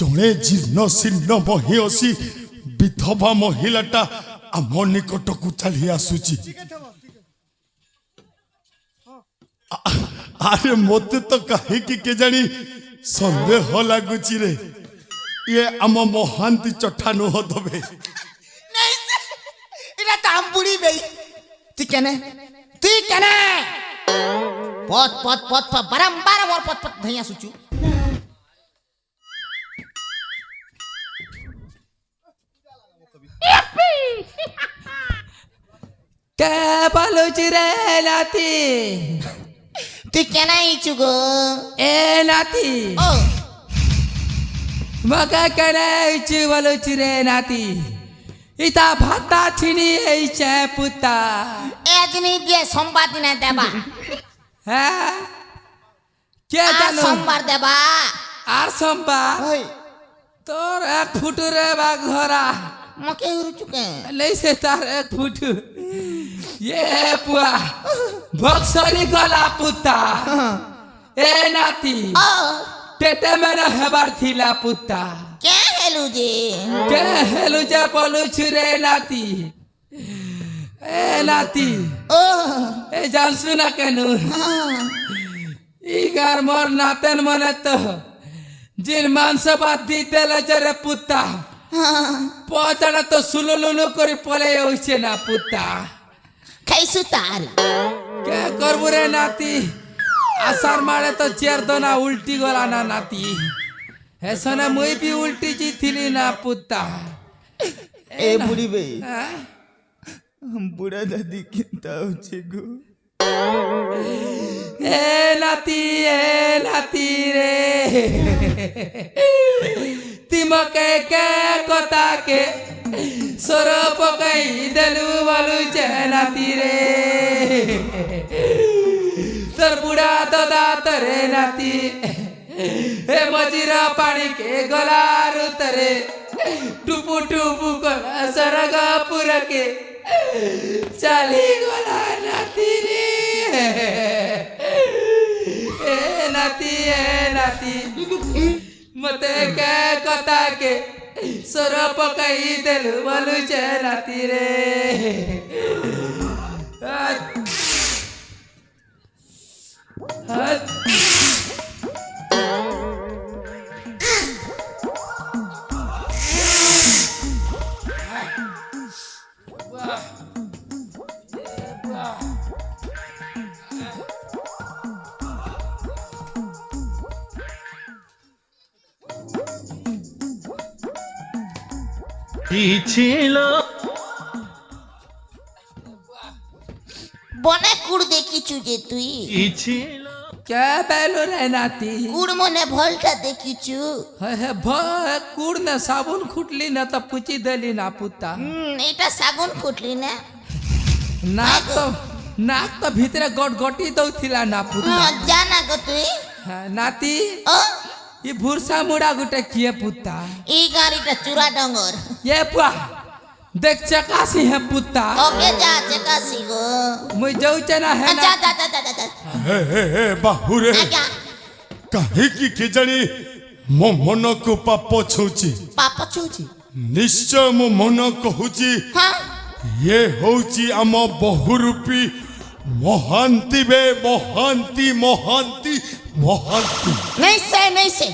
ଜଣେ ଜୀର୍ଣ୍ଣ ଶୀର୍ଣ୍ଣ ମହିଷୀ ବିଧବା ମହିଳାଟା ଆମ ନିକଟକୁ ଚାଲି ଆସୁଛି। ଆରେ ମୋତେ ତ କାହିଁକି କେଜାଣି ସନ୍ଦେହ ଲାଗୁଛି ରେ, ଇଏ ଆମ ମହାନ୍ତି ଚଠା ନୁହ ତବେ। এটা তো আম বুড়ি বেই তুই কেনে পথ পথ পথ পথ বারম্বার আমার পথ পথ ধই আসুচু। কে বলুছি রে নাতি? তুই কেন আইছু গো? এ নাতি ও মকে কেনে আইছি বলুছি রে নাতি? ইতা ভাতা ছিনি এইছে পুতা। এজনি দিয়ে সোমবার দিনে দেবা। হ্যাঁ কে আর জানো? সোমবার দেবা। আর সোমবার ওই তোর এক ফুটু রে বাঘ ধরা মকে উড়ুচু কে? লেইছে তার এক ফুটু। এ পুয়া ভক্সরি গলা পুতা। এ নাতি ও পেটে মেরে হেবার থিলা পুতা। কে হেলু যে? কে হেলু যে বলুছি রে নাতি? এ নাতি ও এ জানছু না কেন? ইগার মোর নাতেন মনে তো জিন মাংস ভাত দিতে লেছে রে পুতা। পচাটা তো সুলুলুলু করে পলে হইছে না পুতা। খাইছু তার কে করবো রে নাতি? আসার মারে তো চেয়ার দোনা উল্টি গলা না নাতি। হেসনে মুই বি উল্টি জিথিলি না পুতা। এ বুড়ি বেই হ্যাঁ? বুড়া দাদি কিনতা হচ্ছে গো। এ নাতি রে তিমকে কে কথা কে সর পকাই দেলু বলু যে নাতি রে। তোর বুড়া দাদা তরে নাতি এ মজিরা পানি কে গলার উতরে টুপু টুপু গলা সরগা পুরকে চালি গলা নাতি রে। এ নাতি মতে কে কথা কে সর পকাই দেলু বলু যে নাতি রে। ছিল বনে কুড় দেখিছু যে তুই? ছিল কে বেলু রে নাতি? কুড় মনে ভলটা দেখিছু? কুড় না সাবুন খুটলি না তো পুচি দেলি না পুতা। এটা সাগুন ফুটলি না? নাক তো ভিতরে গটগটি দৌথিলা না পুতা। জানা গো তুই? হ্যাঁ, নাতি ও ই ভুরসা মুড়া গুটে কিয়ে পুতা। এই গাড়িটা চূড়া ডঙ্গর। এ পুয়া দেখ চেকাসি হে পুতা। ওকে যা চেকাসি গো। মুই যাউছে না হে না। যা যা যা যা যা ହେ ବାହୁରେ আজ্ঞା କାହିଁକି କେଜାଣି ମୋ ମନକୁ ପାପ ଛୁଉଛି। ପାପ ଛୁଉଛି? ନିଶ୍ଚୟ ମୋ ମନ କହୁଛି ହଁ ଇଏ ହଉଛି ଆମ ବହୁରୂପୀ ମହାନ୍ତି ବେ ମହାନ୍ତି ମହାନ୍ତି ମହାନ୍ତି। नहीं से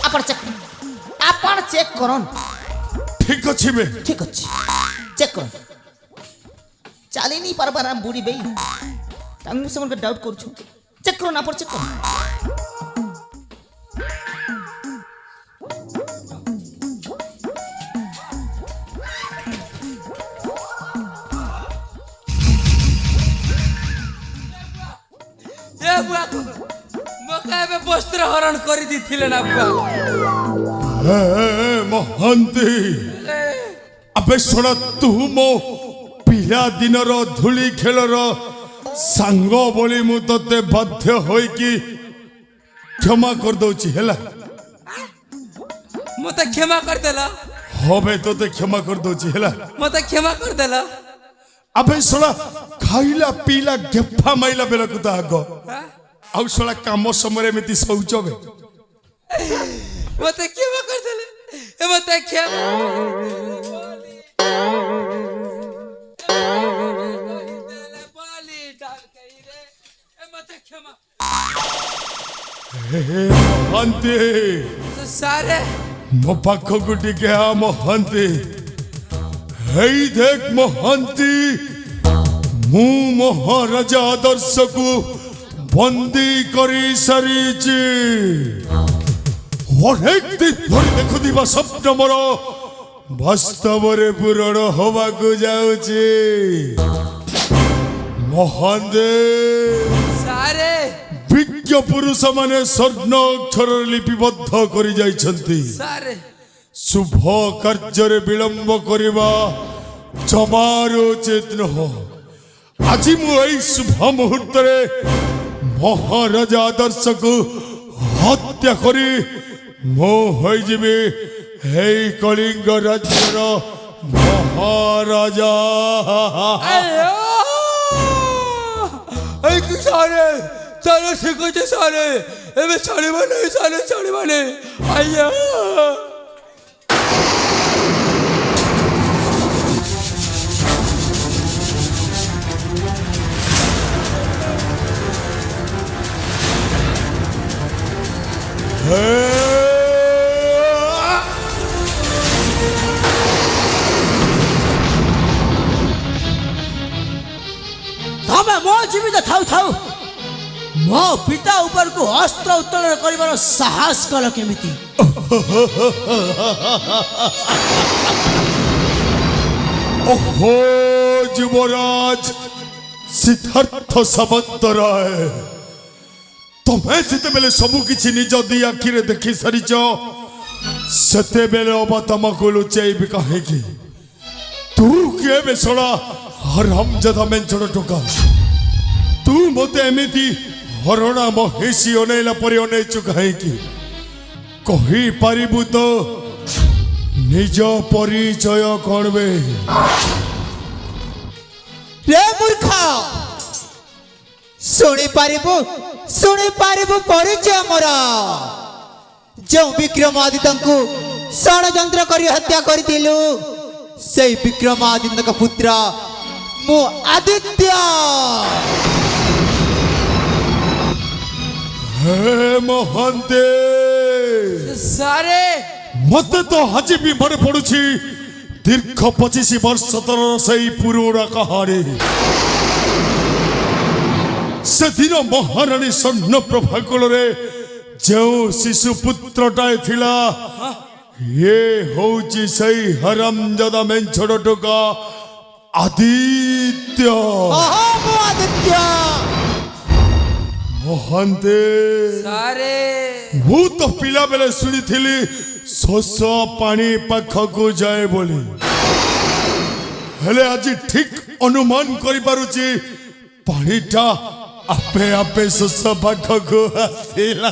ଆପଣ ଚେକ୍ କରନ୍। ଠିକ ଅଛି ବେ। ঠিক ଅଛି ଚେକ୍ କରନ୍। ଚାଲି ନି ପାରବାର ବୁଢ଼ୀ ବେଇ ତାଙ୍କୁ ସେମାନଙ୍କୁ ଡାଉଟ୍ କରୁଛୁ। ଚେକ୍ କରନ୍ ଆପଣ ଚେକ୍ କରନ୍। এ বুয়া মকে এবে বস্ত্র হরণ করে দিছিলে না বুয়া। ମହାନ୍ତି ଆବେ ଶୁଣ, ତୁ ମୋ ପିଲାଦିନର ଧୂଳି ଖେଳର ସାଙ୍ଗ ବୋଲି ମୁଁ ତତେ ବାଧ୍ୟ ହୋଇକି କ୍ଷମା କରିଦଉଛି ହେଲା। মতে ক্ষমা করে দেল। হবে তোতে କ୍ଷମା କରିଦଉଛି ହେଲା। মতে ক্ষমা করে দেল। আবে ଶୁଣ, ଖାଇଲା ପିଇଲା ଗେଫା ମାଇଲା ବେଳକୁ ତ ଆଗ ଆଉ ଶୁଣ କାମ ସମୟରେ ଏମିତି ଶୌଚ ବେ। মতে ଆଜ୍ଞା ହେ ମହାନ୍ତି ସାରେ ମୋ ପାଖକୁ ଟିକେ ଆ ମହାନ୍ତି। ହେଇ ଦେଖ ମହାନ୍ତି, ମୁଁ ମହାରାଜା ଆଦର୍ଶକୁ ବନ୍ଦୀ କରି ସାରିଛି। ଅନେକ ଦିନ ଧରି ଦେଖୁଥିବା ସ୍ୱପ୍ନ ମୋର ବାସ୍ତବରେ ପୂରଣ ହେବାକୁ ଯାଉଛି। ମହାନ୍ତି, ସାରେ ବିଜ୍ଞ ପୁରୁଷ ମାନେ ସ୍ୱର୍ଣ୍ଣ ଅକ୍ଷରରେ ଲିପିବଦ୍ଧ କରି ଯାଇଛନ୍ତି। ସାରେ ଶୁଭ କାର୍ଯ୍ୟରେ ବିଳମ୍ବ କରିବା ଜମାରୁ ଉଚିତ ନୁହଁ। ଆଜି ମୁଁ ଏଇ ଶୁଭ ମୁହୂର୍ତ୍ତରେ ମହାରାଜା ଆଦର୍ଶକୁ ହତ୍ୟା କରି ମୁଁ ହୋଇଯିବି ଏଇ କଳିଙ୍ଗ ରାଜ୍ୟର ମହାରାଜା। ସାରେ ତାହେଲେ ଠିକ ଅଛି ସାରେ, ଏବେ ଛାଡ଼ିବା ନାହିଁ ସାରେ, ଛାଡ଼ିବା ନାହିଁ। ଆଜ୍ଞା ତମେ ମୋ ଜୀବିତ ଥାଉ ଥାଉ ମୋ ପିତା ଉପରକୁ ଅସ୍ତ୍ର ଉତ୍ତୋଳନ କରିବାର ସାହସ କଲ କେମିତି? ଓହୋ ଯୁବରାଜ ସିଦ୍ଧାର୍ଥ ସାମନ୍ତରାୟ, ତମେ ଯେତେବେଳେ ସବୁ କିଛି ନିଜ ଦି ଆଖିରେ ଦେଖି ସାରିଛ, ସେତେବେଳେ ଅବା ତମକୁ ଲୁଚେଇବି କାହିଁକି? ତୁ କିଏ ବେଶଳା ହରାମଜାଦା ମେଞ୍ଚଡ଼ ଟୋକା? ତୁ ମତେ ଏମିତି ହରଣା ମହିଷି ଅନେଇଲା ପରି ଅନେଇଛୁ କାହିଁକି? କହିପାରିବୁ ତ ନିଜ ପରିଚୟ କଣ ବେ? रे मूर्ख शुणी पारिबु परिचय मोर। जो विक्रमादित्य को षड्यंत्र करी हत्या करथिलु, से विक्रमादित्य का पुत्र मु आदित्य। हे ମହାନ୍ତି, ସାରେ ମତେ ତ ଆଜି ବି ମନେ ପଡୁଛି ଦୀର୍ଘ 25 ବର୍ଷ ତଳର ସେଇ ପୁରୁଣା କାହାଣୀ। ସେଦିନ ମହାରାଣୀ ସ୍ୱର୍ଣ୍ଣପ୍ରଭା କୋଳରେ ଯେଉଁ ଶିଶୁ ପୁତ୍ରଟାଏ ଥିଲା, ଇଏ ହଉଛି ସେଇ ହରାମଜାଦା ମେଞ୍ଚଡ଼ ଟୋକା ଆଦିତ୍ୟ। अहो मु आदित्य। ମହାନ୍ତି, ସାରେ ମୁଁ ତ ପିଲା ବେଳେ ଶୁଣିଥିଲି ଶୋଷ ପାଣି ପାଖକୁ ଯାଏ ବୋଲି, ହେଲେ ଆଜି ଠିକ ଅନୁମାନ କରିପାରୁଛି ପାଣିଟା ଆପେ ଆପେ ଶୋଷ ପାଖକୁ ଆସିଲା।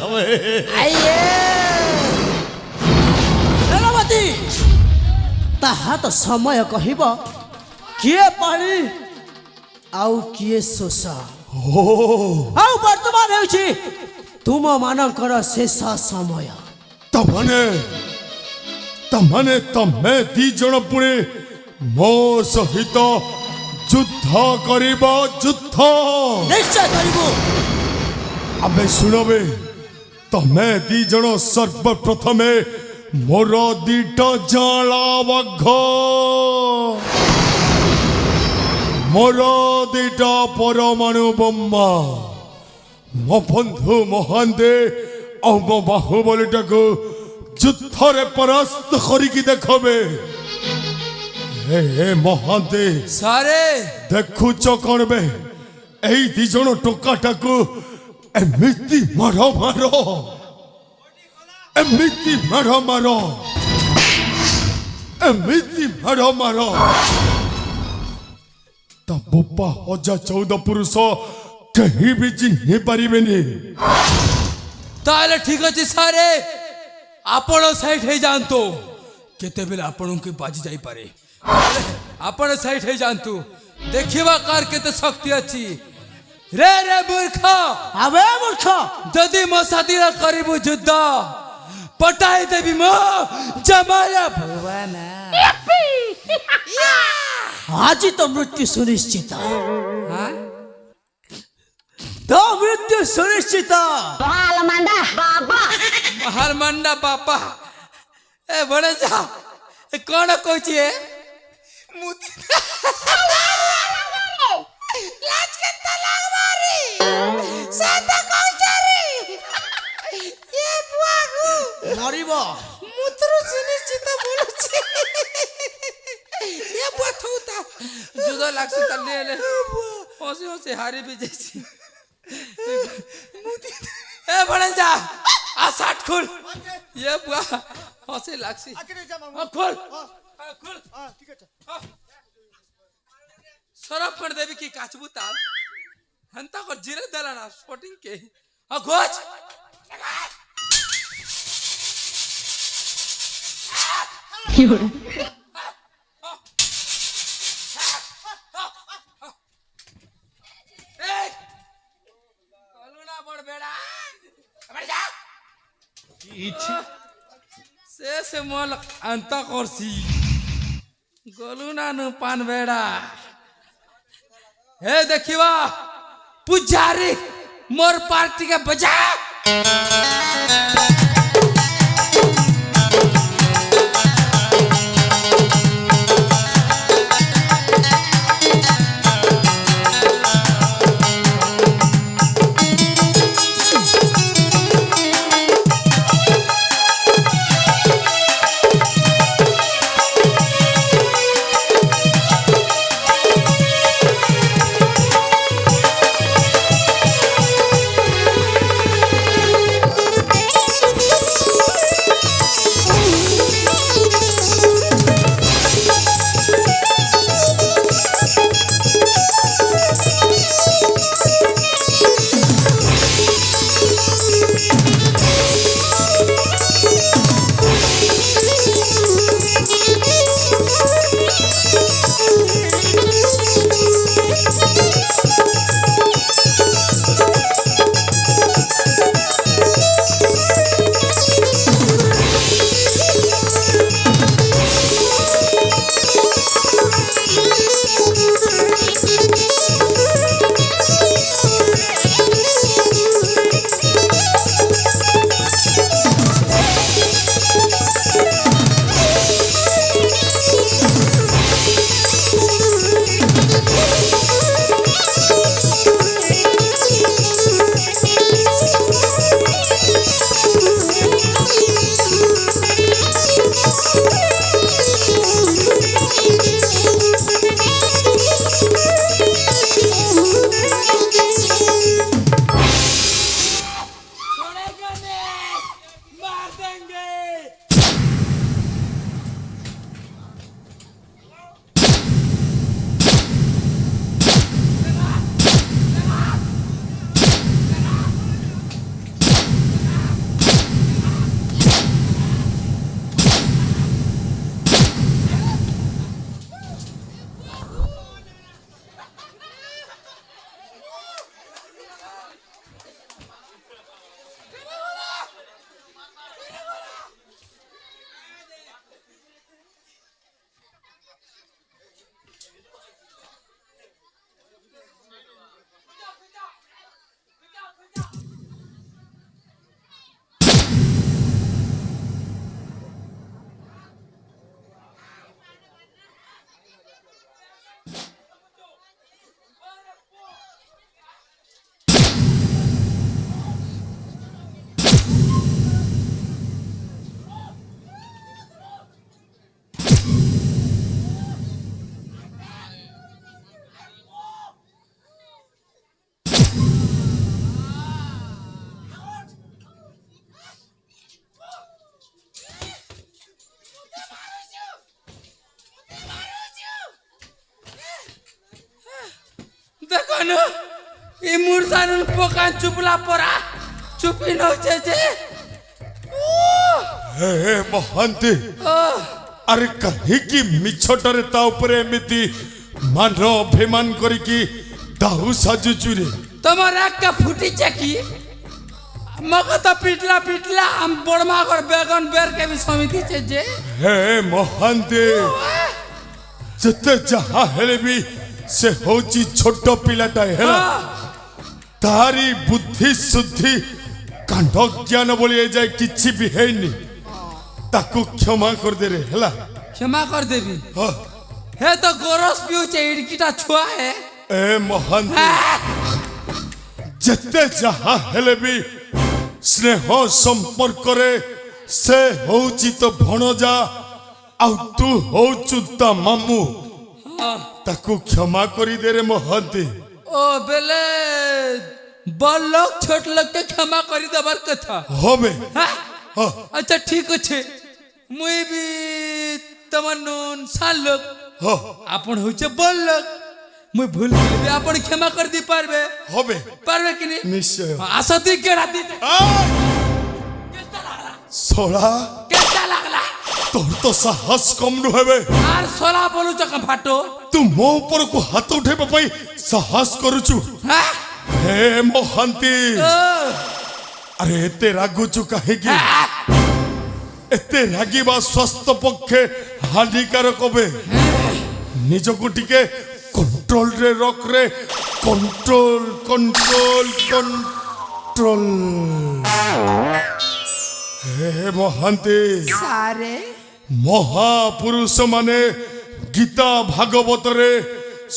ସେନାପତି, ତାହା ତ ସମୟ କହିବ କିଏ ପାଣି ଆଉ କିଏ ଶୋଷ। ଆଉ ବର୍ତ୍ତମାନ ହେଉଛି ତୁମ ମାନଙ୍କର ଶେଷ ସମୟ। ତମେ ଦି ଜଣ ପୁଣି ମୋ ସହିତ ଯୁଦ୍ଧ କରିବ? ଯୁଦ୍ଧ ନିଶ୍ଚୟ କରିବୁ। ଆବେ ଶୁଣବେ, ତମେ ଦି ଜଣ ସର୍ବପ୍ରଥମେ ମୋର ଦିଟା ଜାଳା ବାଘ, ମୋର ଦିଟା ପରମାଣୁ ବୋମା, ମୋ ବନ୍ଧୁ ମହାନ୍ତି ଆଉ ମୋ ବାହୁବଳୀଟାକୁ ଯୁଦ୍ଧରେ ପରାସ୍ତ କରିକି ଦେଖବେ। ହେ ମହାନ୍ତି, ସାରେ ଦେଖୁଛ କଣ ବେ? ଏଇ ଦି ଜଣ ଟୋକାଟାକୁ ଏମିତି ମାର ଏମିତି ମାର ତା ବୋପା ଅଜା 14 ପୁରୁଷ କେହି ବି ଚିହ୍ନି ପାରିବେନି। ତାହେଲେ ଠିକ ଅଛି ସାରେ, ଆପଣ ସାଇଟ୍ ହେଇଯାଆନ୍ତୁ। କେତେବେଳେ ଆପଣଙ୍କୁ ବାଜି ଯାଇପାରେ, ଆପଣ ସାଇଟ୍ ହେଇଯାଆନ୍ତୁ। ଦେଖିବା କାର କେତେ ଶକ୍ତି ଅଛି। रे मूर्ख, ଆବେ ମୂର୍ଖ, ଯଦି ମୋ ସାଥିରେ କରିବୁ ଯୁଦ୍ଧ, पटाई देवी मो जमाया भवाना आज तो मृत्यु सुनिश्चित हाँ? तो मृत्यु सुनिश्चित हर मंडा पापा ए बड़े जा कौन कोई है मरिब जुदा लागसी तल्ले ले हंसी हंसी हारी भी जैसी ए बड़े जा आ साठ खोल ये बुआ हंसी लागसी खोल खोल सरफ कर देवी की काचबू ताल हंता को जिरे दला ना स्पोर्टिंग के घोच से मोल अंत करसी गलुना नु पान बेड़ा हे देखिवा पुजारी मोर पार्टी के बजा देखो ये मुर्सान पोकान चुपला परा चुपी न जे हे महांती अरे कहीं मिछटरे ता उपरे एमिति मान अभिमान करिकी दाहु साजुचुरे तमर राग का फुटी चकी मग तो पिटला हम बड़मा कर बेगन बेर के भी समिति छे जे हे महांती जते जहाँ हेले भी से होची छोट पिलाटा हेला तारी बुद्धि शुद्धि कांड ज्ञान बोली जाए किछि भी हैनी ताकू क्षमा कर दे रे हेला क्षमा कर देबी हाँ। हे तो गोरस पिउचे इडकीटा छुआ है ए महांती जते जहाँ हेले भी स्नेह संपर्क रे से होची तो भणजा आउ तू होचु ता मामू ताकू क्षमा करी दे रे महांती ओ बेले बड़ लोग छोट लोग के क्षमा करी देबार कथा होबे हाँ? हाँ। अच्छा ठीक अच्छे मुई भी तमन्नुन साल लोग हाँ आपन होचे बड़ लोग मुई भूल गेली भी आपन क्षमा कर दी पारबे होबे पारबे कि नहीं निश्चय आसती के राती सोला केटा लागला तोर तो साहस कम नु हेबे आर सोला बोलू चक फाटो तू मो ऊपर को हाथ उठेबा पई साहस करूचु हाँ? हे मोहंती ओ, अरे एते रागुचु काहे की एते रागिबा स्वास्थ्य पक्षे हानिकारक होबे निजको टिके कंट्रोल रे रख रे कंट्रोल कंट्रोल कंट्रोल हे मोहंती सारे महापुरुष माने गीता भागवत रे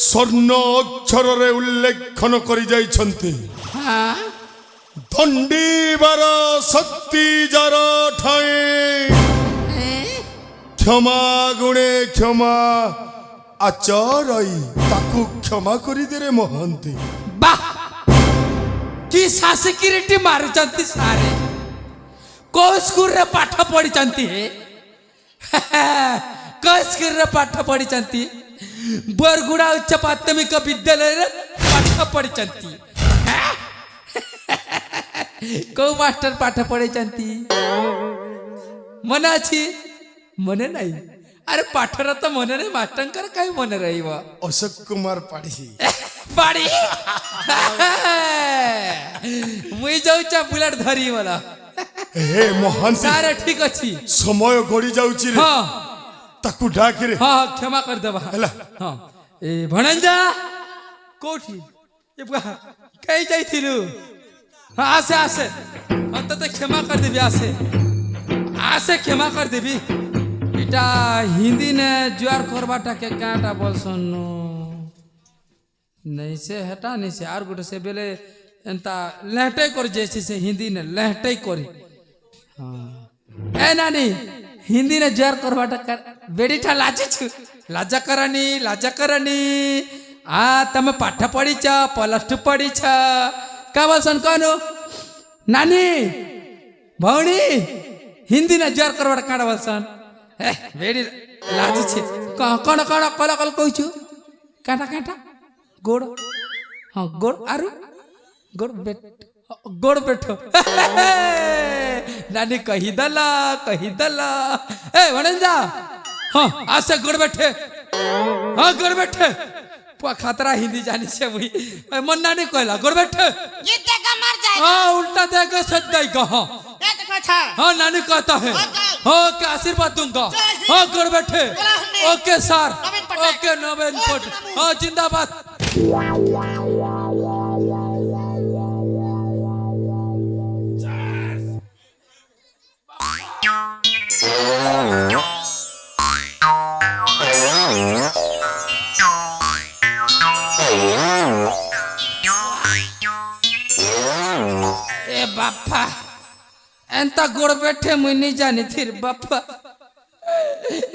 स्वर्ण अक्षर रे उल्लेखन करि जाइछन्ति हाँ दंडीबार शक्ति जार ठाए क्षमा गुणे क्षमा आचरई ताकू क्षमा करि दे रे महंती वाह की सासिकिरिटी मारुचंती सारे को स्कूल रे पाठ पढ़ी चंती है को स्कूल रे पाठ पढ़ी चंती बरगुड़ा उच्च प्राथमिक विद्यालय रे पाठ पढ़ी चंती को मास्टर पाठ पढ़ी चंती मन अछि मने नहीं अरे पाठर तो मने नहीं मास्टरकर काई मने रहिबा अशोक कुमार पाढ़ी पाड़ी मुई जाऊचा बुलेट धरी वाला हे महंती सारे ठीक अछि समय गड़ी जाउची रे हाँ ताकू डाक रे हाँ क्षमा कर देबा हला हाँ ए भणंजा कोठी ये बुआ कहीं जाइथिलु हाँ आसे आसे अंत तो क्षमा कर देबी आसे आसे क्षमा कर देबी इटा हिंदी ने जुआर करबाटा के काटा बोलसन नहीं से हटा नहीं से आर गोटे से बेले एंता लहटे कर जैसे से हिंदी ने लहटे करी हाँ ए नानी हिंदी ने जुआर करबाटा कर बेडीठा लाजी छु लाजा करनी आ तमे पाठ पढ़ी छ +2 पढ़ी छ का बोलसन कहनु नानी भौणी हिंदी ने जुआर करबाटा काटा बोलसन ए बेडी लाजी छे कण कण कल कल कहू छु काटा काटा गोड़ हाँ गोड़ आरु गोड़ बैठो नानी कही दला ए वनंजा हाँ आज से गोड़ बैठे हाँ गोड़ बैठे पुआ खतरा हिंदी जानी से वही मन नानी कहला गोड़ बैठे ये देगा मर जाएगा हाँ उल्टा देगा सच देगा हाँ ये देखो था हाँ नानी कहता है हाँ क्या आशीर्वाद दूंगा हाँ गोड़ बैठे ओके सर ओके नवीन पटनायक हाँ जिंदाबाद ए बापा एंता गोड़ बैठे मुई नहीं जानी थी रे बापा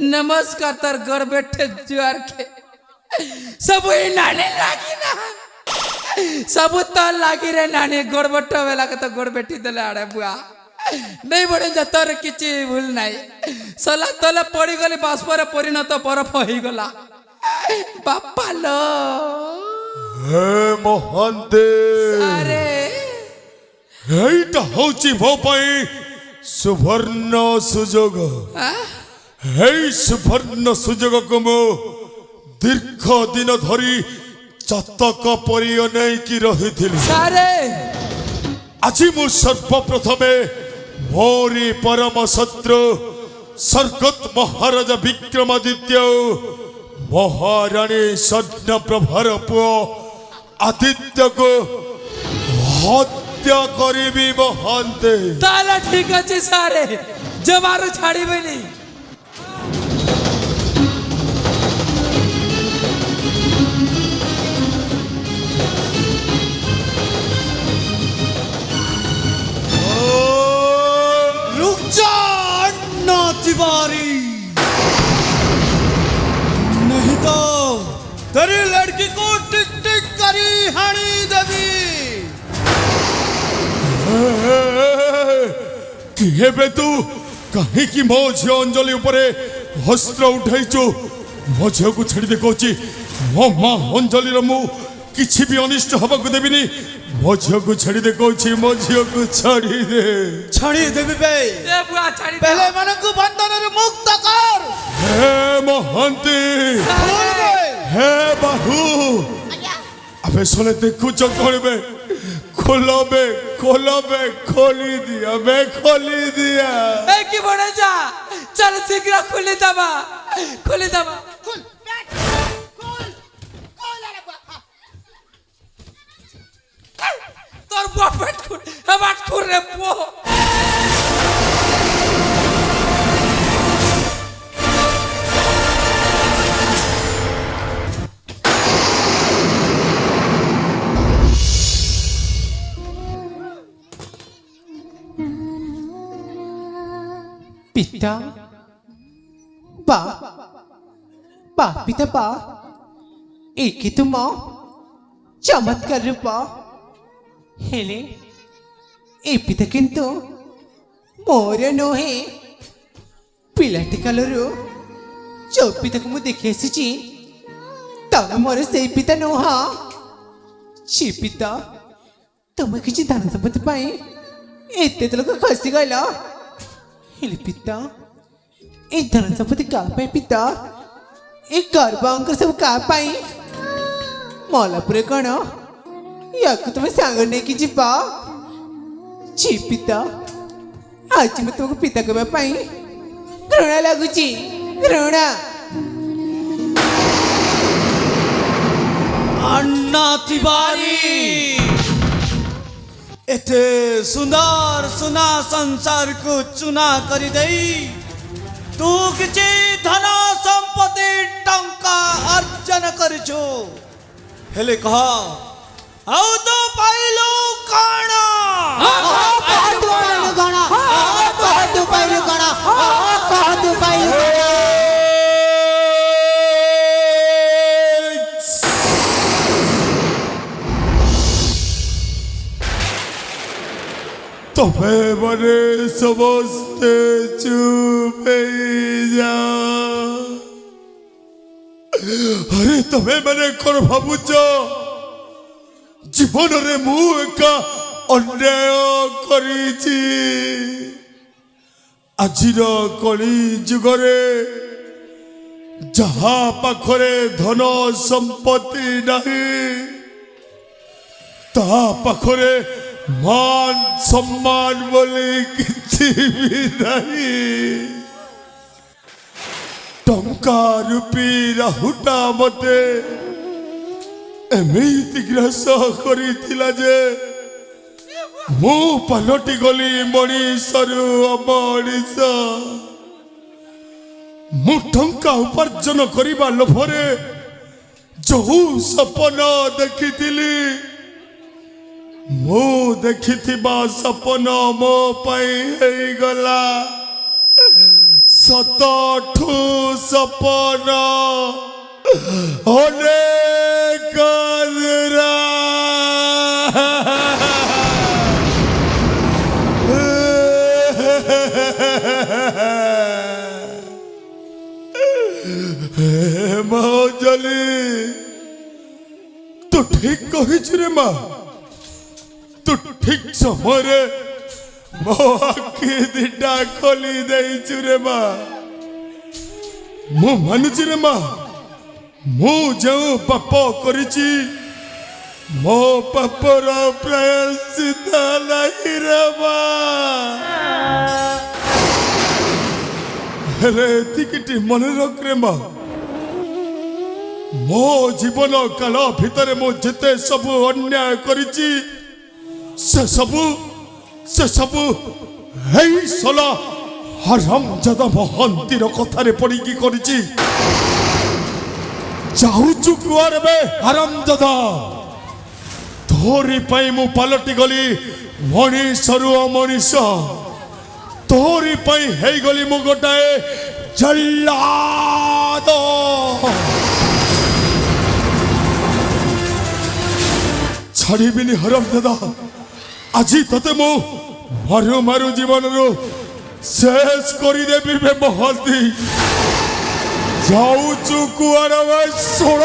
नमस्कार तर गोड़ बैठे जुआर के सब ही नानी लागी ना सब तो लागी रे नानी गोड़ बैठो वेला के तो गोड़ बैठी देले आड़े बुआ नहीं बड़े जतर किछि भूल नहीं सला तले पड़ी गली बाष्पर परिणत बरफ होई गला बापा लो हे महंती अरे এইটা হচ্ছে ମୋ ପାଇଁ ସୁବର୍ଣ୍ଣ ସୁଯୋଗ এই ସୁବର୍ଣ୍ଣ ସୁଯୋଗକୁ ମୁଁ ଦୀର୍ଘ ଦିନ ଧରି ଚାତକ ପରି ଅନେଇକି ରହିଥିଲି सारे আজি মু সর্বপ্রথমে মোরি পরম শত্রু স্বর্গত মহারাজা বিক্রমাদিত্য মহারানী স্বর্ণপ্রভার পুଅ আদিত্যକୁ হত্যা করিবি মহান্তে। তাহলে ঠিক আছে সারে জমারু ছাড়িবেনি। रुक जा अन्ना तिवारी, नहीं तो तेरी लड़की को टिक टिक करी हानी देवी। किहेबे तू कहीं मो झी अंजलि उपरे हस्त्र उठाइचु मो झील को छाड़ी दे कहूँ मो माँ अंजलि मु किसी भी अनिष्ट हवा को देविनी मो झील को छाड़ी दे कहूँ मो झील को छाड़ी दे। छाड़ी देवी बे, ए बुआ छाड़ी दे। पहले मन को बंधन मुक्त कर। हे महंती हे बाहू अबे सोले देखु कौन बे खोलो बे खोली दिया बे खोली दिया। ए की बड़े जा चल शीघ्र खुली दबा खुली दबा। खोल बैठ खोल खोल अरे তোর বাপের খুন আমার খুরে পো। पिता बा बा पिता बा एक तुम चमत्कार रूप हेले ए पिता किंतु मोर नुहे पिलाटी कालरू जो पिता को मु देखि आसी तमे मोर से पिता नुह छि पिता तुम किसी धन संपत्ति पाई एते लोक खसी गल हेले पिता ए धन संपत्ति का पाई पिता ए गर्भांक सब का पाई मलापुरे कौन या तुम्हें सांग नहीं कि जीवा छी पिता आज मैं तुमको पिता कहवा पाई घृणा लगुची घृणा। अन्ना तिवारी एते सुंदर सुना संसार को चुना करी दई तू किछि धन संपत्ति टंका अर्जन करछो हेले कह आउ तो पाइलो काना कहतु पाइलु गणा कहतु पाइलु गणा कहतु पाइलु तमे मने समस्ते चुप जा। अरे तमे मने कौन भावुच जीवन रे मु एका अन्याय करिछि आजिर कली जुगरे जहा पाखरे धन संपत्ति नहीं ता पाखरे मान सम्मान बोली किछि भी नहीं टंका रूपी राहुटा मते एमिति ग्रास करिथिला जे मु पलटि गली मणिषरु अमणिष मु टंका उपार्जन करिबा लोभरे जो सपन देखिथिली मु देखिथिबा सपन मो पई हेई गला सतठू सपन अनेक मौजली तू ठीक कहिछ रे माँ तू ठीक समय मो आखि दिटा खोली देइछु रे माँ मु मानुछि रे माँ मु जो पाप करिछि ମୋ ପାପର ପ୍ରାୟଶ୍ଚିତ ନାହିଁ ରେ ମା। ହେଲେ ଏତିକିଟି ମନେ ରଖରେ ମା, ମୋ ଜୀବନ କାଳ ଭିତରେ ମୁଁ ଯେତେ ସବୁ ଅନ୍ୟାୟ କରିଛି ସେ ସବୁ ହେଇ ସଲା ହରାମଜାଦା ମହାନ୍ତିର କଥାରେ ପଡ଼ିକି କରିଛି। ଯାଉଛୁ କୁଆଡ଼େ ବେ ହରାମଜାଦା? ତୋରି ପାଇଁ ମୁଁ ପାଲଟି ଗଲି ମଣିଷରୁ ଅମଣିଷ। ତୋରି ପାଇଁ ହେଇଗଲି ମୁଁ ଗୋଟାଏ ଜଲ୍ଲାଦ। ଛାଡ଼ିବିନି ହରାମଜାଦା। ଆଜି ତତେ ମୁଁ ମାରୁ ମାରୁ ଜୀବନରୁ ଶେଷ କରିଦେବି ବେ ମହାନ୍ତି। ଯାଉଛୁ କୁଆଡ଼େ ବେ ଶୁଣ?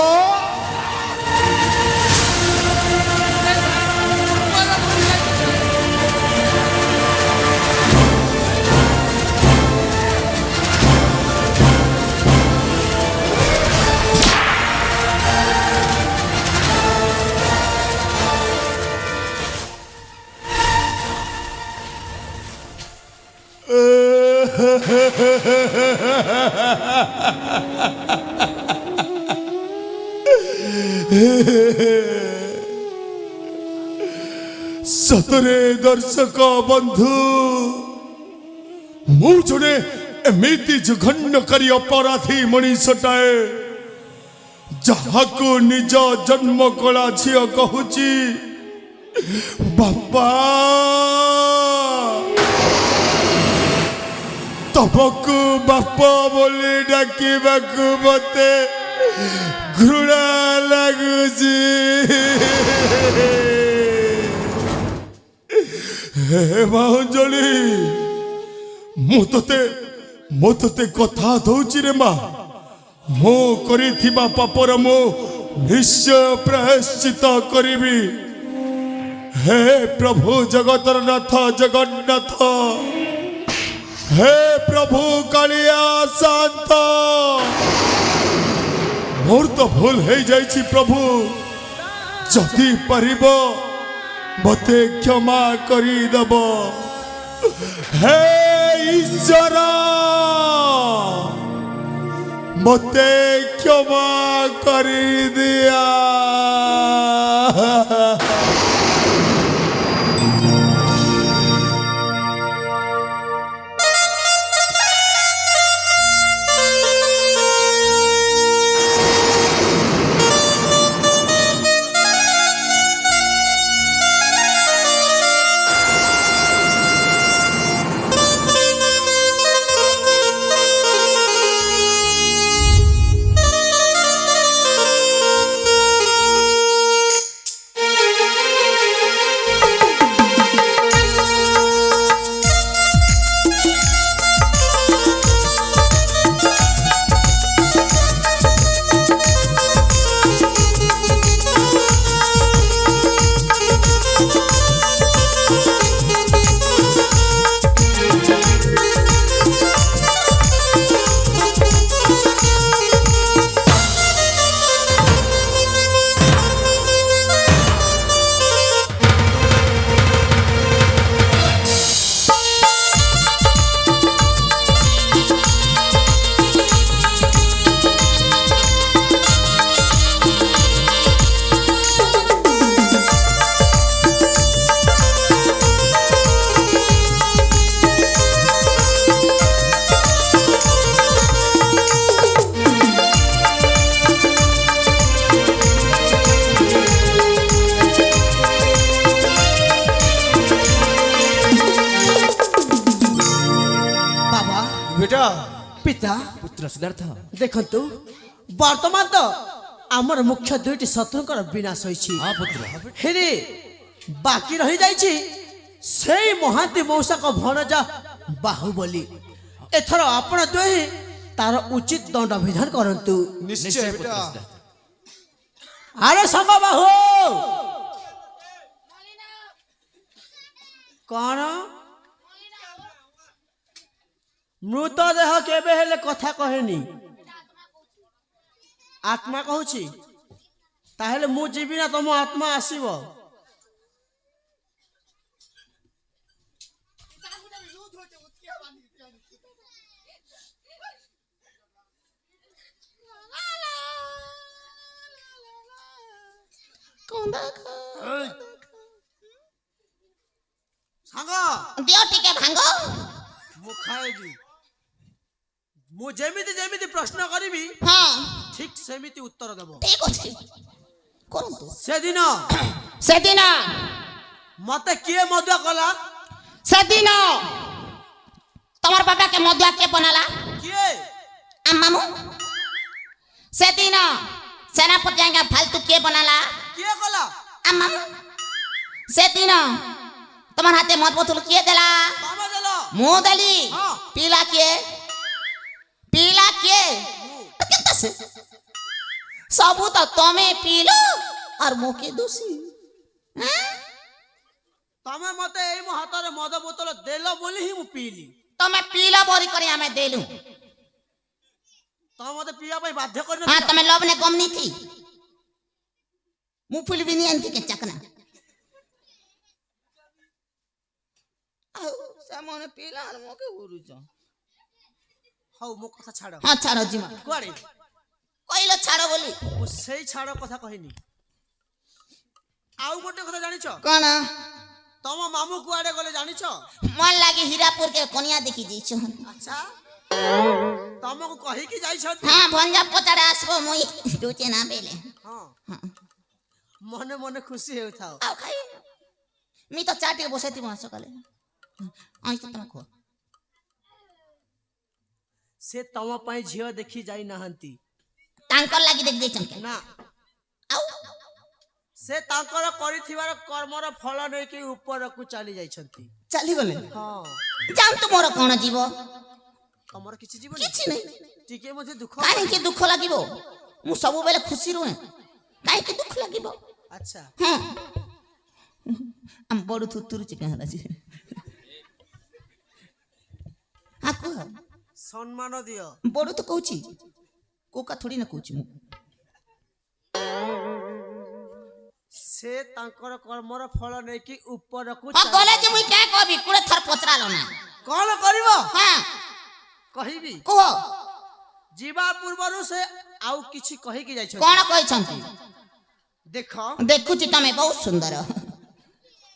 ସତରେ ଦର୍ଶକ ବନ୍ଧୁ, ମୁଁ ଜଣେ ଏମିତି ଜଘନ୍ୟକାରୀ ଅପରାଧୀ ମଣିଷଟାଏ ଯାହାକୁ ନିଜ ଜନ୍ମ କଳା ଝିଅ କହୁଛି ବାପା। ତମକୁ ବାପ ବୋଲି ଡାକିବାକୁ ମତେ ଘୃଣା ଲାଗୁଛି। ହେ ମାଉଞ୍ଜଳି, ମୁଁ ତତେ କଥା ଦଉଛି ରେ ମା, ମୁଁ କରିଥିବା ପାପର ମୁଁ ନିଶ୍ଚୟ ପ୍ରାୟଶ୍ଚିତ କରିବି। ହେ ପ୍ରଭୁ ଜଗତର ନାଥ ଜଗନ୍ନାଥ, हे प्रभु कालिया शांत, मोर तो भूल हो जाइछि प्रभु। जदि पारिब मते क्षमा करी दब। हे ईश्वर मते क्षमा करी दिया। बेटा पिता पुत्र सिद्धार्थ देखंतु वर्तमान तो आमर मुख्य दुईटी शत्रुंकर विनाश होइछि। हाँ पुत्र हेरे बाकी रही जाइछि सेई महांती मौसा को भणजा बाहुबली। एथर आपण दुई तार उचित दंड विधान करंतु। निश्चय बेटा। अरे संग बाहु कौन मृतदेह केबे हेले कथा कहेनी आत्मा कहूची তাহলে মু ଯିବି ନା ତମ ଆତ୍ମା ଆସିବ? ସାଙ୍ଗ ଦିଅ ଟିକେ ଭାଙ୍ଗ। ମୁଁ ଖାଏବି। ମୁଁ ଯେମିତି ଯେମିତି ପ୍ରଶ୍ନ କରିବି ହଁ ଠିକ ସେମିତି ଉତ୍ତର ଦେବ। ଠିକ ଅଛି କରନ୍ତୁ। ସେଦିନ ସେଦିନ ମତେ କିଏ ମଦୁଆ କଲା? ସେଦିନ ତମର ବାବା କେ ମଦୁଆ କେ ବନାଲା? କିଏ? ମାମୁ। ସେଦିନ ସେନାପତି ଆଜ୍ଞା ଫାଲତୁ କିଏ ବନାଲା? କିଏ କଲା? ମାମୁ। ସେଦିନ তোমার হাতে মদ বোতল কে দেলা? ତମେ ଦେଲ। ମୁଁ ଦେଲି। ହଁ। ପିଲା କିଏ? ପିଲା କିଏ? କେତେ ସେ ସବୁ ତ ତମେ ପିଲ আর মোকে দোষী। ତମେ ମତେ ଏଇ ମୋ ହାତରେ ମଦ ବୋତଲ ଦେଲ ବୋଲି ହିଁ ମୁଁ ପିଇଲି। ତମେ ପିଲ বরি করে ଆମେ দেলু। ତମେ ମତେ ପିଇବା ପାଇଁ ବାଧ୍ୟ হ্যাঁ କରିନଥିଲ। তুমি লোভ নে কম নি থি। ମୁଁ ଫୁଲି ବି নি আনতি কে চাকনা। ଆଉ ସେମାନେ ପିଲା আর মোকে উড়ুছ। ହଉ ମୋ କଥା ଛାଡ। হ্যাঁ ছাড়ো জিমা। କୁଆଡେ? কইলো ছাড়ো বলি। ମୁଁ ସେଇ ଛାଡ କଥା କହିନି। ଆଉ ଗୋଟେ କଥା ଜାଣିଛ? কোন? ତମ ମାମୁଁ କୁଆଡେ ଗଲେ ଜାଣିଛ? মন লাগি হীরাপুর কে কনিয়া দেখি যাইছ। ଆଚ୍ଛା ତମକୁ କହିକି ଯାଇଛନ୍ତି? হ্যাঁ ভঞ্জা পচাড়ে আসবো মুই দুচে না বেলে। ହଁ ମନେ ମନେ ଖୁସି ହେଉଥାଅ। ଆଉ ଖାଇ মি তো চা টিকে বসাইতিব সকালে। আই তো তুমি কো। ସେ ତମ ପାଇଁ ଝିଅ ଦେଖି ଯାଇନାହାନ୍ତି। ତାଙ୍କର ଲାଗି ଦେଖି ଦେଇଛନ୍ କେ? ନା ଆଉ ସେ ତାଙ୍କର କରିଥିବାର କର୍ମର ଫଳ ନେଇକି ଉପରକୁ ଚାଲି ଯାଇଛନ୍ତି। ଚାଲି ଗଲେ। ହଁ ଜାଣନ୍ତୁ ମୋର କଣ ଯିବ? ତମର କିଛି ଯିବନି? କିଛି ନାହିଁ। ଟିକେ ମଧ୍ୟ ଦୁଃଖ? କାହିଁକି ଦୁଃଖ ଲାଗିବ? ମୁଁ ସବୁବେଳେ ଖୁସି ରୁହେ। କାହିଁକି ଦୁଃଖ ଲାଗିବ? ଆଚ୍ଛା ହଁ ଆମ ବଡ ଥୁତୁରୁ ଚିକେନ ହେଲା ଯେ। ଆକୁ ସମ୍ମାନ ଦିଅ। ବଡ ତ କହୁଛି କୋକା ଥୋଡି ନା କହୁଛି ମୁଁ। ସେ ତାଙ୍କର କର୍ମର ଫଳ ନେଇକି ଉପରକୁ ହଁ ଚାଲି ଗଲେ ଯେ ମୁଇଁ କେ କହିବି କୁড়େ ଥର ପଚରାଲ ନା। କଣ କରିବ? ହଁ କହିବି। କୁହ ଯିବା ପୂର୍ବରୁ ସେ ଆଉ କିଛି କହିକି ଯାଇଛନ୍ତି। କଣ କହିଛନ୍ତି? ଦେଖ ଦେଖୁଛି ତମେ ବହୁତ ସୁନ୍ଦର।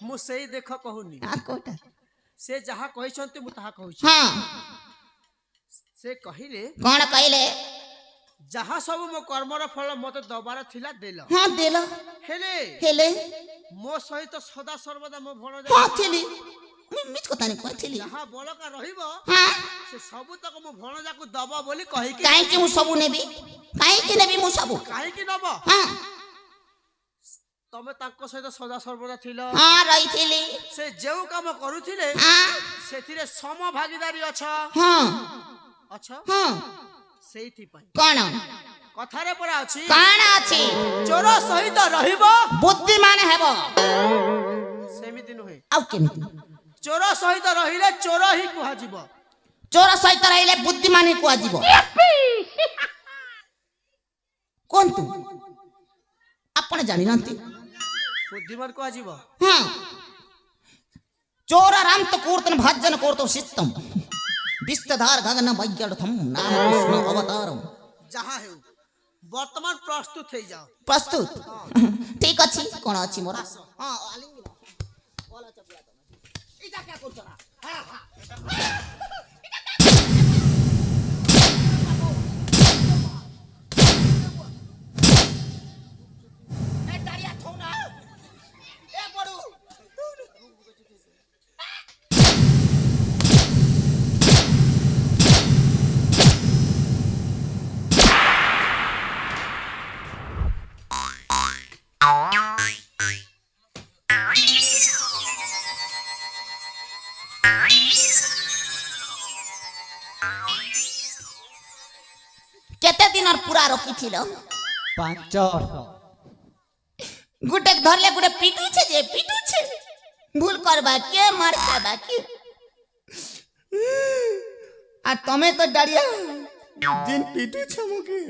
ମୁଁ ସେଇ ଦେଖ କହୁନି। ଆ କୋଟା ସେ ଯାହା କହିଛନ୍ତି ମୁଁ ତାହା କହୁଛି। ହଁ ସେ କହିଲେ କଣ କହିଲେ? ଯାହା ସବୁ ମୋ କର୍ମର ଫଳ ମତେ ଦବାର ଥିଲା ଦେଲ। ହଁ ଦେଲ ହେଲେ ହେଲେ ମୋ ସହିତ ସଦା ସର୍ବଦା ମୋ ଭଣଜା ହଁ ଥିଲି। ମୁଁ ମିଛ କଥା ନାଇଁ କହିଥିଲି। ଯାହା ବଳକା ରହିବ ହଁ ସେ ସବୁ ତକ ମୋ ଭଣଜାକୁ ଦବ ବୋଲି କହିକି। କାହିଁକି ମୁଁ ସବୁ ନେବି? କାହିଁକି ନେବି ମୁଁ ସବୁ? କାହିଁକି ନବ? ହଁ ତମେ ତାଙ୍କ ସହିତ ସଦା ସର୍ବଦା ଥିଲ। ହଁ ରହିଥିଲି। ସେ ଯେଉଁ କାମ କରୁଥିଲେ ହଁ ସେଥିରେ ସମ ଭାଗିଦାରୀ ଅଛ। ହଁ ହଁ ସେଇଥିପାଇଁ କଣ କଥାରେ ପରା ଅଛି କଣ ଅଛି? ଚୋର ସହିତ ରହିବ ବୁଦ୍ଧିମାନ ହେବ। ସେମିତି ନୁହେଁ। ଆଉ କେମିତି? ଚୋର ସହିତ ରହିଲେ ଚୋର ହିଁ କୁହାଯିବ। ଚୋର ସହିତ ରହିଲେ ବୁଦ୍ଧିମାନ ହିଁ କୁହାଯିବ। କୁହନ୍ତୁ ଆପଣ ଜାଣିନାହାନ୍ତି? ବୁଦ୍ଧିମାନ କୁହାଯିବ। ହଁ चोर राम तो कोर्तन भाजन कोर्तो सिस्तम विस्तधार गगन वैज्ञार्थम नाम कृष्ण अवतारम। ଯାହା ହେଉ ବର୍ତ୍ତମାନ ପ୍ରସ୍ତୁତ ହେଇଯାଅ। प्रस्तुत ठीक अछि। कोन अछि मोर? हां आलिंग बोला चपिया तो इटा क्या करछ ना? हां हां ए तारिया थौना ए बडू केते दिन और पूरा रखी 5 वर्ष गुटे धरले गुटे पीटू छे जे पीटू छे भूल करबा के मार खाबा के आ तमे तो डरिया दिन पीटू छे मुके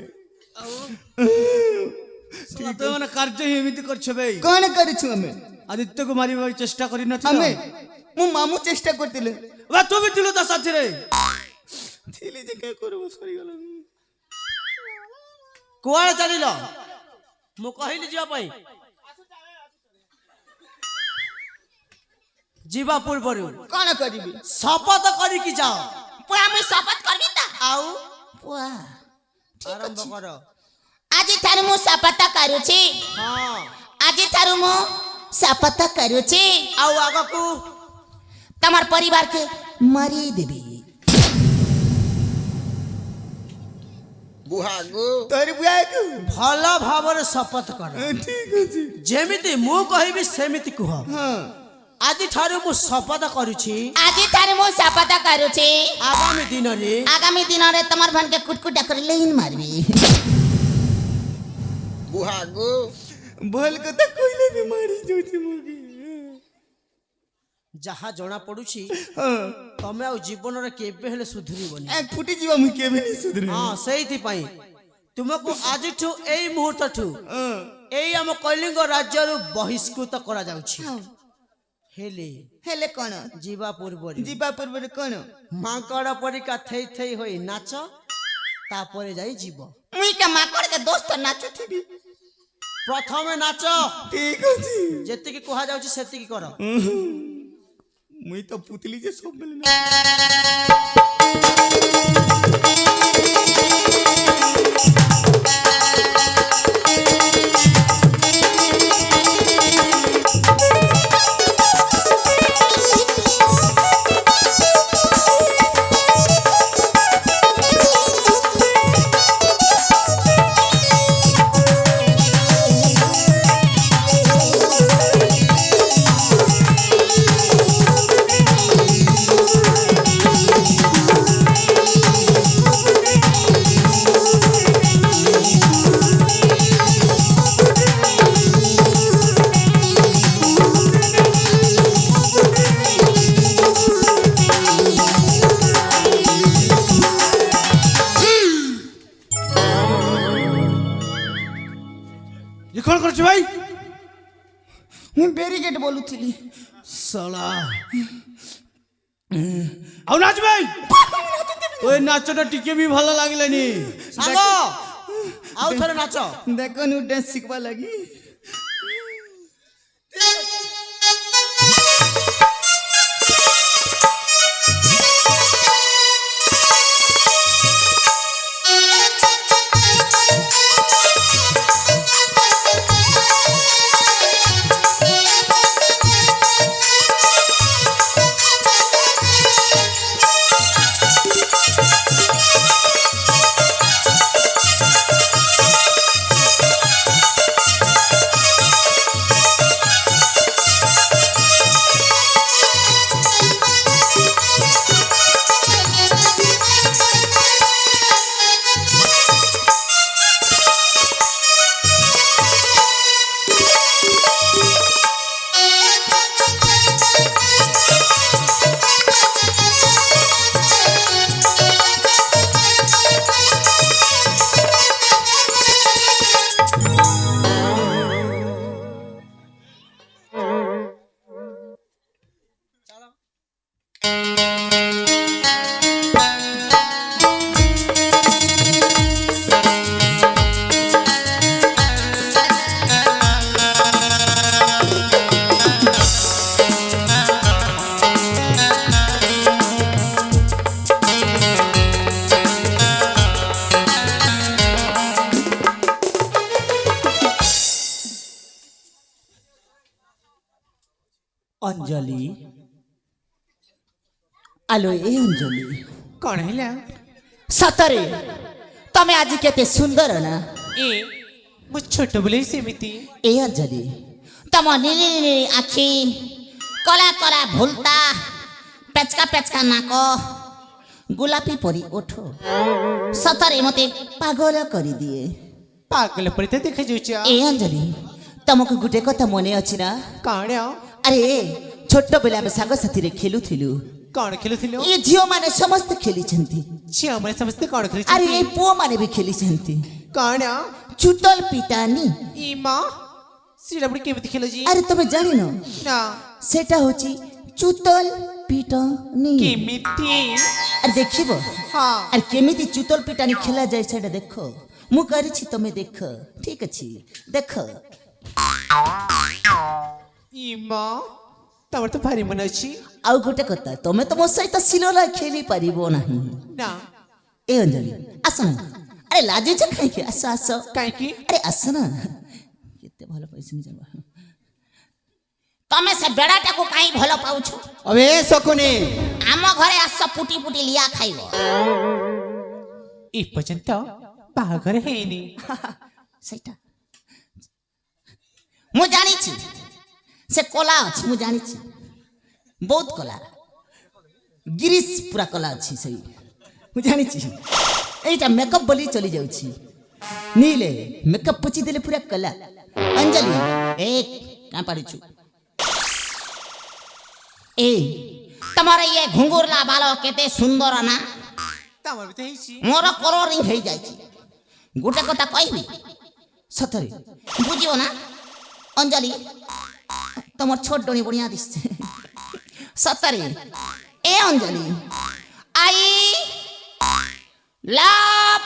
ତମେ ମାନେ କାର୍ଯ୍ୟ ହିଁ ଏମିତି କରିଛ ଭାଇ। କଣ କରିଛୁ ଆମେ? ଆଦିତ୍ୟକୁ ମାରିବାକୁ ଚେଷ୍ଟା କରିନଥିଲ? ଆମେ ମୋ ମାମୁଁ ଚେଷ୍ଟା କରିଥିଲେ। ବା ତୁ ବି ଥିଲୁ ତା ସାଥିରେ? ଥିଲି ଯେ କାଇଁ କରିବ ସରିଗଲା। କୁଆଡେ ଚାଲିଲ? ମୁଁ କହିଲି ଯିବା ପାଇଁ। ଯିବା ପୂର୍ବରୁ କଣ କରିବି? ଶପଥ କରିକି ଯାଅ। ପୁଆ ମୁଁ ଶପଥ କରିବି ତା। ଆଉ ପୁଆ ଆରମ୍ଭ କର। ଆଜି ଠାରୁ ମୁଁ ଶପଥ କରୁଛି। ହଁ ଆଜି ଠାରୁ ମୁଁ ଶପଥ କରୁଛି। ଆଉ ଆଗକୁ ତମର ପରିବାର के मारी देबी। ତୋର ବୁଆକୁ ଭଲ ଭାବରେ ଶପଥ କର। ଠିକ ଅଛି। ଯେମିତି ମୁଁ କହିବି ସେମିତି କୁହ। ହଁ ଆଜି ଠାରୁ ମୁଁ ଶପଥ କରୁଛି ଆଜି ଠାରୁ ମୁଁ ଶପଥ କରୁଛି ଆଗାମୀ ଦିନରେ ଆଗାମୀ ଦିନରେ ତମର ଭନ के कुटकुटा कर लेन मारबी। ବୁହାଗୁ ଭଲ କଥା କହିଲେ ବି ମାରି ଯାଉଛି ମୁଗି। ଯାହା ଜଣା ପଡୁଛି ହଁ ତମେ ଆଉ ଜୀବନରେ କେବେ ହେଲେ ସୁଧୁରିବନି। ଏ ଫୁଟି ଯିବା ମୁଁ କେବେ ନି ସୁଧରେ। ହଁ ସେଇଥିପାଇଁ ତୁମକୁ ଆଜିଠୁ ଏଇ ମୁହୂର୍ତ୍ତଠୁ ଏଇ ଆମ କଳିଙ୍ଗ ରାଜ୍ୟରୁ ବହିଷ୍କୃତ କରାଯାଉଛି। ହେଲେ ହେଲେ କଣ? ଯିବା ପୂର୍ବରୁ ଯିବା ପୂର୍ବରୁ କଣ? ମାଙ୍କଡ ପରିକା ଥେଇ ଥେଇ ହୋଇ ନାଚ, ତାପରେ ଯାଇ ଯିବ। ମୁଇଁ କେ ମାକଡ଼ के दोस्त ନାଚୁଥିବି। ପ୍ରଥମେ ନାଚ। ଠିକ ଅଛି। ଯେତିକି କୁହାଯାଉଛି ସେତିକି କର। ମୁଇଁ ତ ପୁତଲି ଯେ ସବୁ ବେଲେ କଣ କରୁଛୁ ଭାଇ? ମୁଁ ବ୍ୟାରିକେଡ ବୋଲୁଥିଲି। ଶଳା ଆଉ ନାଚ ଭାଇ। ওই নাচটা টিকে ବି ଭଲ ଲାଗିଲାନି। ସାଙ୍ଗ ଆଉ ଥରେ ନାଚ। ଦେଖନୁ ଡ୍ୟାନ୍ସ ଶିଖବା ଲାଗି। अंजलि आलो ए अंजलि कौन है? सतरे तमे आज केते सुंदर ना। ए मु छोट बोले सेमिति। ए अंजलि तम नीली नीली आखी कला कला भुलता पेचका पेचका नाक गुलापी परी ओठो सतरे मते पागल करी दिए। पागल परी तो देखा जाउचा। ए अंजलि तमको गुटे कथा मने अछि ना? कौन? अरे छोट बेला में साग साथी रे खेलु थिलु। कौन खेलुथिलो? ये झियो माने समस्त खेली छंती। झियो माने समस्त कौन खेली? अरे ये पुओ माने भी खेली छंती। कौन? ଚୁତଲ ପିଟାନି। ଇ ମା ସେଟା ପୁଣି କେମିତି ଖେଳ ଯେ? ଆରେ ତମେ ଜାଣିନ ନା ସେଟା ହଉଛି ଚୁତଲ ପିଟାନି। କେମିତି? ଆରେ ଦେଖିବ ହଁ ଆରେ କେମିତି ଚୁତଲ ପିଟାନି ଖେଲା ଯାଏ ସେଟା ଦେଖ। ମୁଁ କରିଛି ତମେ ଦେଖ। ଠିକ ଅଛି ଦେଖ। ଇ ମା ତମର ତ ଭାରି ମନ ଅଛି। ଆଉ ଗୋଟେ କଥା ତମେ ତ ମୋ ସହିତ ସିଲୋଲା ଖେଳି ପାରିବ ନାହିଁ। ନା ଏ ଅଞ୍ଜଳି ଆସ ନା। ଆରେ ଲାଜୁଛ କାହିଁକି? ଆସ ଆସ। କାହିଁକି? ଆରେ ଆସ ନା। କେତେ ଭଲ ପଇସା ଜାଣ। ତମେ ସେ ବେড়াଟାକୁ କାହିଁ ଭଲ ପାଉଛ? ଅବେ ଶକୁନି ଆମ ଘରେ ଆସ ପୁଟି ପୁଟି ଲିଆ ଖାଇବ। ଏ ପର୍ଯ୍ୟନ୍ତ ବାହାଘର ହେଇନି। ସେଇଟା ମୁଁ ଜାଣିଛି। ସେ କଲା ଅଛି ମୁଁ ଜାଣିଛି। ବହୁତ କଲା। ଗିରିଶ ପୁରା କଲା ଅଛି ସେଇ ମୁଁ ଜାଣିଛି। এইটা মেকআপ বলি চলে যাচ্ছি। নীলে মেকআপ পুচি দিলে পুরা কলা। অঞ্জলি এ কাঁ পারিছু? এ তোমার ইয়ে ঘুঙ্গুরলা বাল কেতে সুন্দর না? ତମର ବି ତ ହେଇଛି। মোর কলরিং হয়ে যাইছি। গোটে কথা কইবি সতরে বুঝিও না অঞ্জলি তোমার ছোট ডনি বড়িয়া দিচ্ছে সতরে। এ অঞ্জলি আই লাভ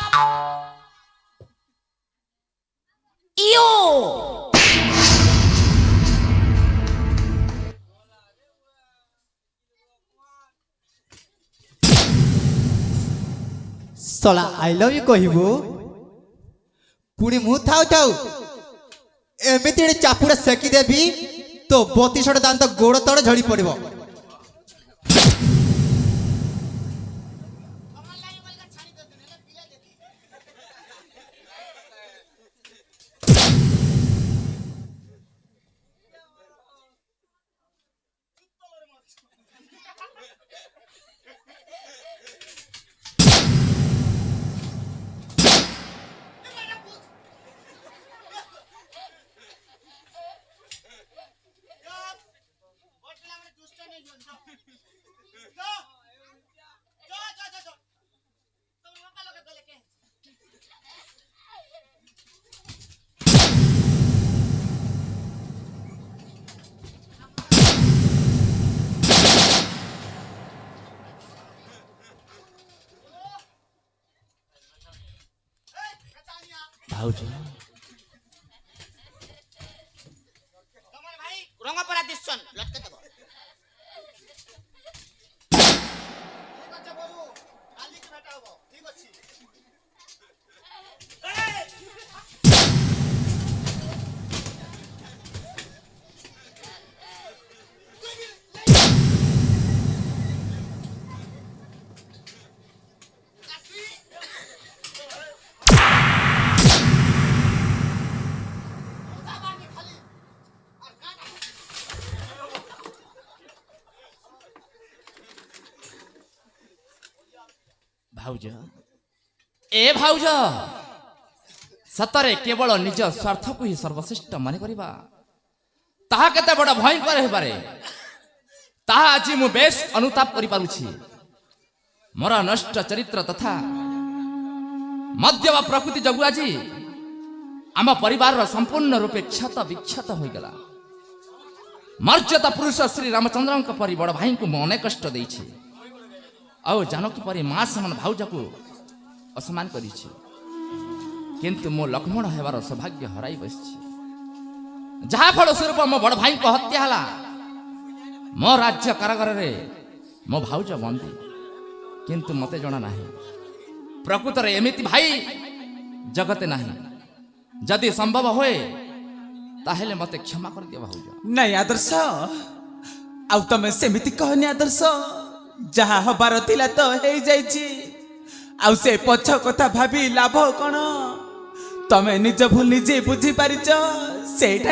ইউ। ଶଳା ଆଇ ଲଭ୍ ୟୁ କହିବୁ ପୁଣି ମୁଁ ଥାଉ ଥାଉ ଏମିତି ଗୋଟେ ଚାପୁଡ଼ା ସେକି ଦେବି ତୋ 32ଟା ଦାନ୍ତ ଗୋଡ଼ ତଳେ ଝଡ଼ି ପଡ଼ିବ। ভাউজ রঙপরা দিচ্ছন লটকে দেব। ଭାଉଜ ଏ ଭାଉଜ ସତରେ କେବଳ ନିଜ ସ୍ୱାର୍ଥକୁ ହିଁ ସର୍ବଶ୍ରେଷ୍ଠ ମନେ କରିବା ତାହା କେତେ ବଡ଼ ଭୟଙ୍କର ହେଇପାରେ ତାହା ଆଜି ମୁଁ ବେଶ ଅନୁତାପ କରିପାରୁଛି। ମୋର ନଷ୍ଟ ଚରିତ୍ର ତଥା ମଦ୍ୟପ ପ୍ରକୃତି ଯୋଗୁଁ ଆଜି ଆମ ପରିବାରର ସମ୍ପୂର୍ଣ୍ଣ ରୂପେ କ୍ଷତ ବିକ୍ଷତ ହୋଇଗଲା। ମର୍ଯ୍ୟାଦା ପୁରୁଷ ଶ୍ରୀ ରାମଚନ୍ଦ୍ରଙ୍କ ପରି ବଡ଼ ଭାଇଙ୍କୁ ମୁଁ ଅନେକ କଷ୍ଟ ଦେଇଛି ଆଉ ଜାନକୀ ପରି ମା ସମାନ ଭାଉଜକୁ ଅସମ୍ମାନ କରିଛି। କିନ୍ତୁ ମୁଁ ଲକ୍ଷ୍ମଣ ହେବାର ସୌଭାଗ୍ୟ ହରାଇ ବସିଛି ଯାହା ଫଳ ସ୍ୱରୂପ ମୋ ବଡ଼ ଭାଇଙ୍କ ହତ୍ୟା ହେଲା। ମୋ ରାଜ୍ୟ କାରାଗାରରେ ମୋ ଭାଉଜ ବନ୍ଦୀ କିନ୍ତୁ ମୋତେ ଜଣା ନାହିଁ ପ୍ରକୃତରେ ଏମିତି ଭାଇ ଜଗତେ ନାହିଁ। ଯଦି ସମ୍ଭବ ହୁଏ ତାହେଲେ ମୋତେ କ୍ଷମା କରିଦିଅ ଭାଉଜ। ନାଇଁ ଆଦର୍ଶ ଆଉ ତମେ ସେମିତି କହନି ଆଦର୍ଶ ଯାହା ହବାର ଥିଲା ତ ହେଇଯାଇଛି ଆଉ ସେ ପଛ କଥା ଭାବି ଲାଭ କଣ? ତମେ ନିଜ ଭୁଲ ନିଜେ ବୁଝିପାରିଛ ସେଇଟା